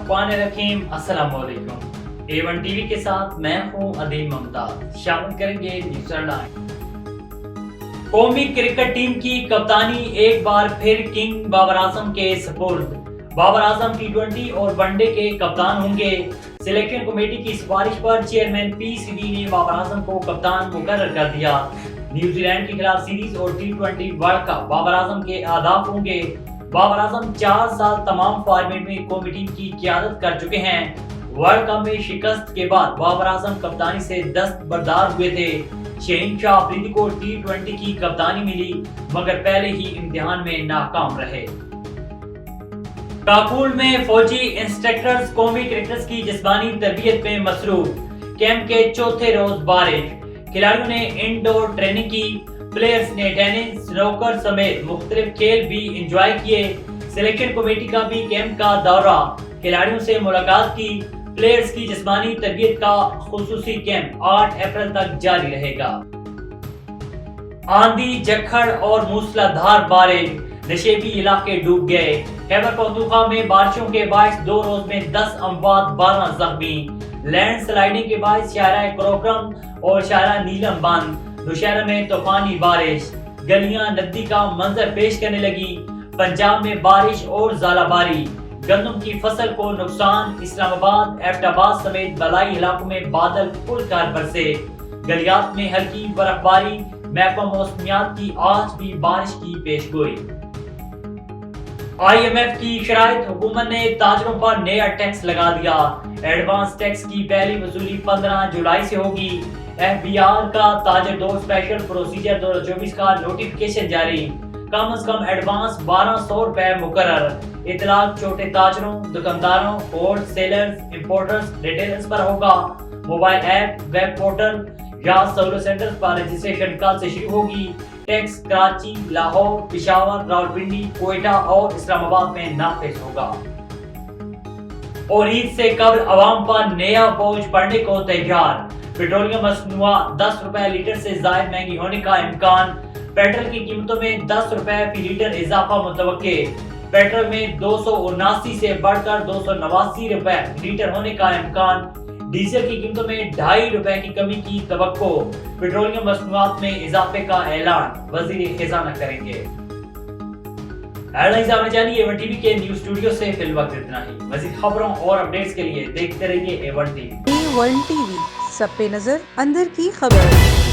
बिस्मिल्लाहिर्रहमानिर्रहीम। अस्सलाम वालेकुम। A1 टीवी के साथ मैं हूं अदील मुमताज। शामिल करेंगे न्यूज़ हेडलाइन। कौमी क्रिकेट टीम की कप्तानी एक बार फिर किंग बाबर आजम के सुपुर्द। बाबर आजम T20 और वनडे के कप्तान होंगे। सिलेक्शन कमेटी की सिफारिश पर चेयरमैन PCB ने बाबर आजम को कप्तान मुकर्रर कर दिया। न्यूजीलैंड के खिलाफ सीरीज और T20 world cup Babar Azam के अहदाफ होंगे। बाबर आजम 4 साल तमाम फॉर्मेट में कौमी टीम की क़यादत कर चुके हैं। वर्ल्ड कप में शिकस्त के बाद बाबर आजम कप्तानी से दस्तबरदार हुए थे। शहीन शाह अफरीदी को T20 की कप्तानी मिली, मगर पहले ही इम्तिहान में नाकाम रहे। काकुल में फौजी इंस्ट्रक्टर्स कौमी क्रिकेटर्स की जिस्मानी तरबियत में मसरूफ। कैंप के चौथे रोज बारिश, खिलाड़ियों ने इंडोर ट्रेनिंग की। प्लेयर्स ने टेनिस, स्नूकर समेत मुख्तलिफ खेल भी एंजॉय किए। सिलेक्शन कमेटी का भी कैंप का दौरा, खिलाड़ियों से मुलाकात की। प्लेयर्स की जिस्मानी तरबियत का खुसूसी कैंप 8 अप्रैल तक जारी रहेगा। आंधी, झक्खड़ और मूसलाधार बारिश, नशेबी इलाके डूब गए। खैबर पख्तूनख्वा में बारिशों के बायस 2 रोज में 10 अमवात, 12 जख्मी। लैंड स्लाइडिंग के बायस शाहरा क्रोक्रम और शाहरा नीलम बंद। नौशहरा में तूफानी बारिश, गलियां नदी का मंजर पेश करने लगी। पंजाब में बारिश और ज़ालाबारी, गंदम की फसल को नुकसान। इस्लामाबाद, एबटाबाद समेत बलाई इलाकों में बादल खुलकर बरसे। गलियात में हल्की बर्फबारी। महकमा मौसमियात की आज भी बारिश की पेशगोई। IMF की शराइत, हुकूमत ने ताजरों पर नया टैक्स लगा दिया। एडवांस टैक्स की पहली वसूली 15 जुलाई से होगी। FBR का ताजर दो स्पेशल प्रोसीजर 2024 का नोटिफिकेशन जारी। कम से कम एडवांस 1200 रुपए मुकर्रर। इतलाक छोटे ताजरों, दुकानदारों, होल सेलर्स, इंपोर्टर्स, रिटेलर्स पर होगा। मोबाइल ऐप, वेब पोर्टल या सहूलत सेंटर पर रजिस्ट्रेशन कल से शुरू होगी। टैक्स कराची, लाहौर, पेशावर, रावलपिंडी, कोयटा और इस्लामाबाद में नाफिज होगा। और ईद से कबल अवाम पर नया बोझ पड़ने को तैयार। पेट्रोलियम मसनूआ 10 रुपए लीटर से जायद महंगी होने का इम्कान। पेट्रोल की कीमतों में 10 रुपए फी लीटर इजाफा मुतवक्के। पेट्रोल में 279 से बढ़कर 289 रुपए लीटर होने का इम्कान। डीजल की कीमतों में 2.5 रुपए की कमी की तवक्को। पेट्रोलियम मसनूआत में इजाफे का ऐलान वजीर खजाना करेंगे। हेडलाइंस आपने जानी A1 टीवी के न्यूज़ स्टूडियो से फिलहाल इतना ही। मज़ीद खबरों और अपडेट्स के लिए देखते रहिए A1 टीवी। A1 टीवी, सब पे नजर, अंदर की खबर।